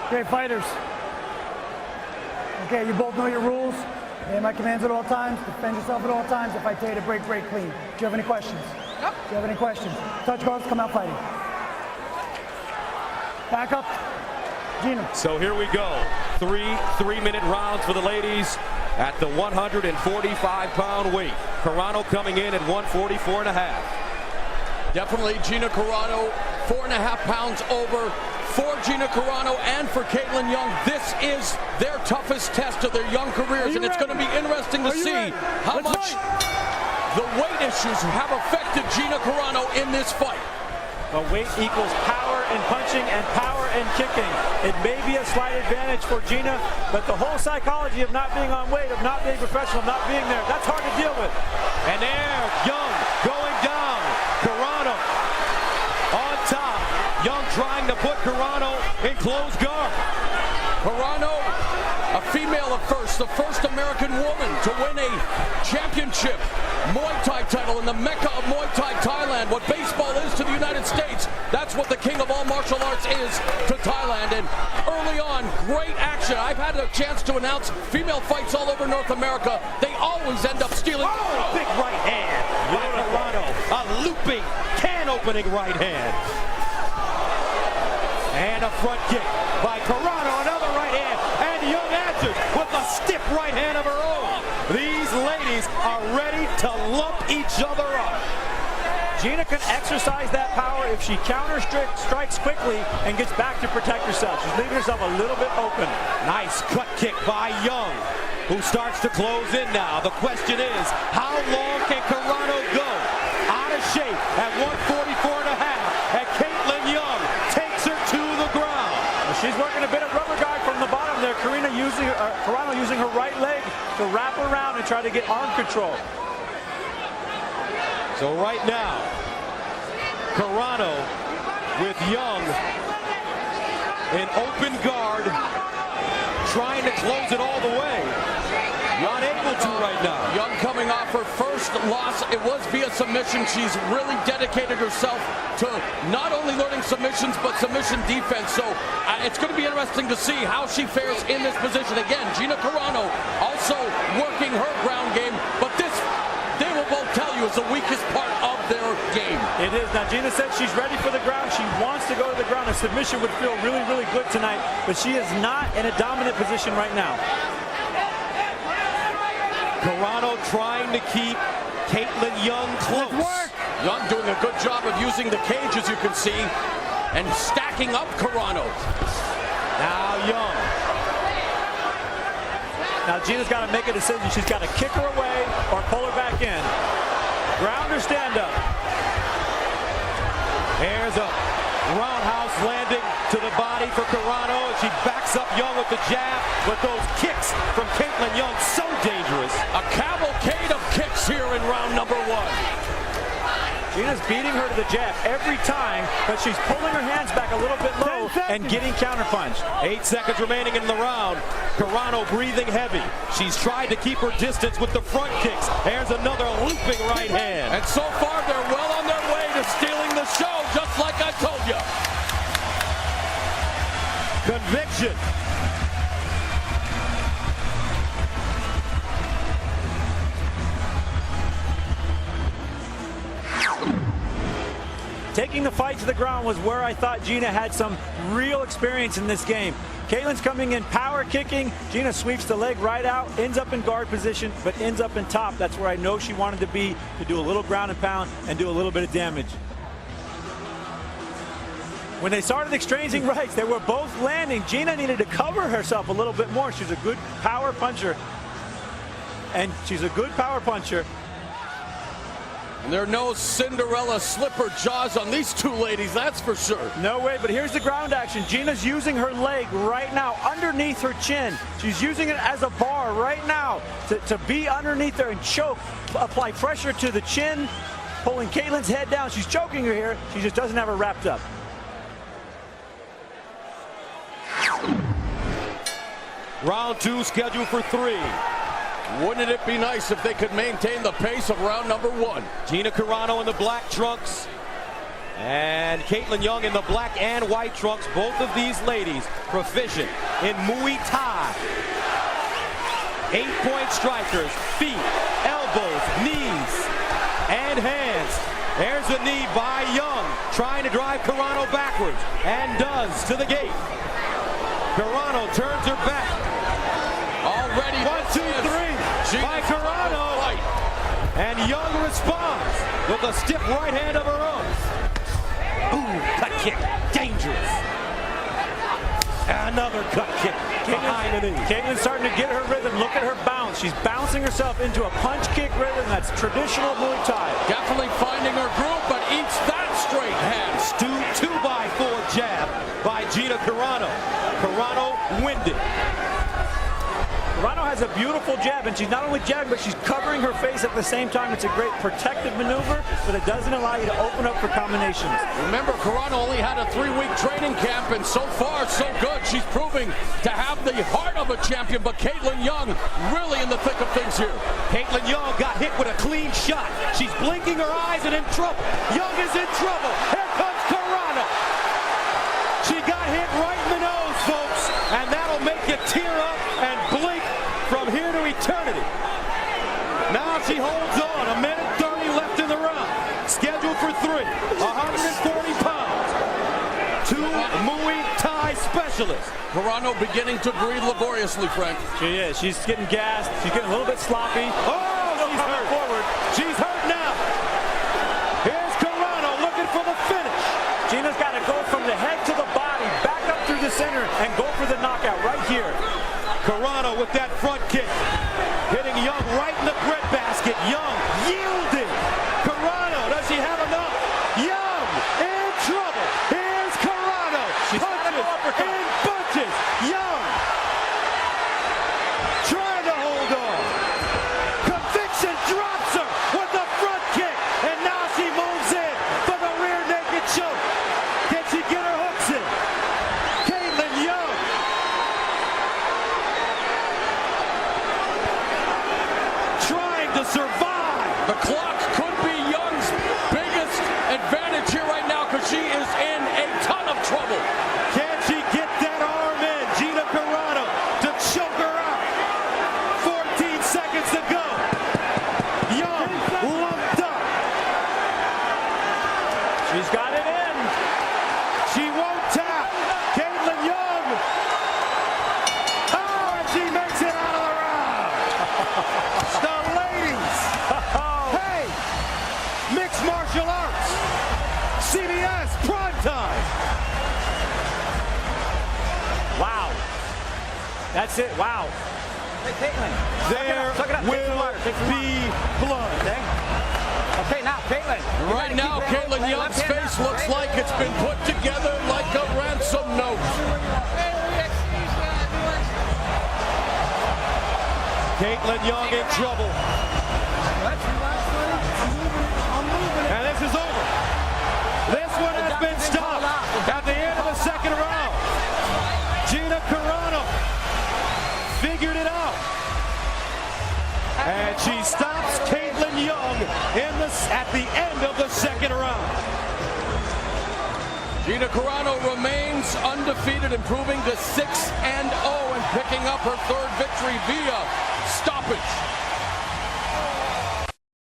Great fighters. Okay, you both know your rules. Obey my commands at all times. Defend yourself at all times. If I tell you to break, break clean. Do you have any questions? Yep. Do you have any questions? Touch gloves, come out fighting. Back up. Gina. So here we go. Three-minute rounds for the ladies at the 145-pound weight. Carano coming in at 144.5. Definitely Gina Carano, 4.5 pounds over for Gina Carano and for Kaitlin Young. This is their toughest test of their young careers, and it's going to be interesting to see how much the weight issues have affected Gina Carano in this fight. Well, weight equals power and punching and power and kicking. It may be a slight advantage for Gina, but the whole psychology of not being on weight, of not being professional, not being there, that's hard to deal with. And there, Young going down. Carano on top. Young trying to put Carano in close guard. Carano, a female at first, the first American woman to win a championship Muay Thai title in the Mecca of Muay Thai, Thailand. What baseball is to the United States, that's what the king of all martial arts is to Thailand. And early on, great action. I've had a chance to announce female fights all over North America. They always end up stealing. Oh, big right hand by Carano. A looping, can-opening right hand. And a front kick by Carano. Another right hand. And Young answers with a stiff right hand of her own. These ladies are ready to lump each other up. Gina can exercise that power if she counter strikes quickly and gets back to protect herself. She's leaving herself a little bit open. Nice cut kick by Young, who starts to close in now. The question is, how long can Carano go? Out of shape at 144.5, and Kaitlin Young takes her to the ground. Well, she's working a bit of rubber guard from the bottom there. Carano using her right leg to wrap around and try to get arm control. So right now, Carano with Young in open guard, trying to close it all the way. Not able to right now. Young coming off her first loss. It was via submission. She's really dedicated herself to not only learning submissions, but submission defense. So it's going to be interesting to see how she fares in this position. Again, Gina Carano also working her ground game, but this, they will both tell you, is the weakest part of their game. It is. Now, Gina said she's ready for the ground. She wants to go to the ground. A submission would feel really, really good tonight, but she is not in a dominant position right now. Carano trying to keep Kaitlin Young close. Young doing a good job of using the cage, as you can see, and stacking up Carano. Now Young. Now Gina's got to make a decision. She's got to kick her away or pull her back in. Ground or stand up. There's a roundhouse landing to the body for Carano. She backs up Young with the jab, but those kicks from Kaitlin Young so dangerous. A cavalcade of kicks here in round number one. Gina's beating her to the jab every time, but she's pulling her hands back a little bit low and getting counterpunched. 8 seconds remaining in the round. Carano breathing heavy. She's tried to keep her distance with the front kicks. There's another looping right hand. And so far, they're well on their way to stealing the show, just like I told you. Conviction. Taking the fight to the ground was where I thought Gina had some real experience in this game. Kaitlin's coming in power kicking. Gina sweeps the leg right out, ends up in guard position, but ends up in top. That's where I know she wanted to be, to do a little ground and pound and do a little bit of damage. When they started exchanging rights, they were both landing. Gina needed to cover herself a little bit more. She's a good power puncher. And she's a good power puncher. And there are no Cinderella slipper jaws on these two ladies, that's for sure. No way, but here's the ground action. Gina's using her leg right now underneath her chin. She's using it as a bar right now to be underneath there and choke, apply pressure to the chin, pulling Kaitlin's head down. She's choking her here. She just doesn't have her wrapped up. Round 2 scheduled for 3. Wouldn't it be nice if they could maintain the pace of round number 1? Gina Carano in the black trunks And Kaitlin Young in the black and white trunks. Both of these ladies proficient in Muay Thai. 8-point strikers, feet, elbows, knees, and hands. There's a knee by Young, trying to drive Carano backwards, and does to the gate. Carano turns her back. Already 1, 2, 3 by Carano. And Young responds with a stiff right hand of her own. Ooh, cut kick, dangerous. Another cut kick behind the knee. Kaitlin's starting to get her rhythm. Look at her bounce. She's bouncing herself into a punch kick rhythm. That's traditional Muay Thai. Definitely finding her groove, but eats that straight hand. 2x4 jab by Gina Carano. Carano winded. Carano has a beautiful jab, and she's not only jabbing, but she's covering her face at the same time. It's a great protective maneuver, but it doesn't allow you to open up for combinations. Remember, Carano only had a 3-week training camp, and so far, so good. She's proving to have the heart of a champion, but Kaitlin Young really in the thick of things here. Kaitlin Young got hit with a clean shot. She's blinking her eyes and in trouble. Young is in trouble. Here comes Carano. She got hit right in the nose, folks, and that'll make you tear up and blink from here to eternity. Now she holds on. 1:30 left in the round. Scheduled for 3. 140 pounds. 2 Muay Thai specialists. Carano beginning to breathe laboriously, Frank. She is. She's getting gassed. She's getting a little bit sloppy. Oh, she's hurt. Forward. She's hurt now. Here's Carano looking for the finish. Gina's got to go from the head to the body, back up through the center, and go for the knockout right here. Carano with that front kick. Hitting Young right in the breadbasket. Young yielding. Carano, does she have enough? Young in trouble. Here's Carano. Punches in bunches. Young trying to hold on. Conviction drops her with the front kick. And now she moves in for the rear naked choke. Can she get her hooks in? Kaitlin Young. Trying to survive. The clock could be Young's biggest advantage here right now because she is in a ton of trouble. Can she get that arm in? Gina Carano to choke her out. 14 seconds to go. Young lumped up. She's got it in. She won't tap. Kaitlin Young. Oh, and she makes it out of the round. The ladies. Hey, mixed martial arts. CBS primetime. Wow. That's it. Wow. Hey, Kaitlin. There will be blood. Okay, now, Kaitlin. Right now, Kaitlin Young's face looks like it's been put together like a ransom note. Kaitlin Young in trouble. And this is over. This one has been stopped at the end of the second round. Gina Carano figured it out. And she stops Kaitlin Young at the end of the second round. Gina Carano remains undefeated, improving to 6-0 and picking up her 3rd victory via stoppage.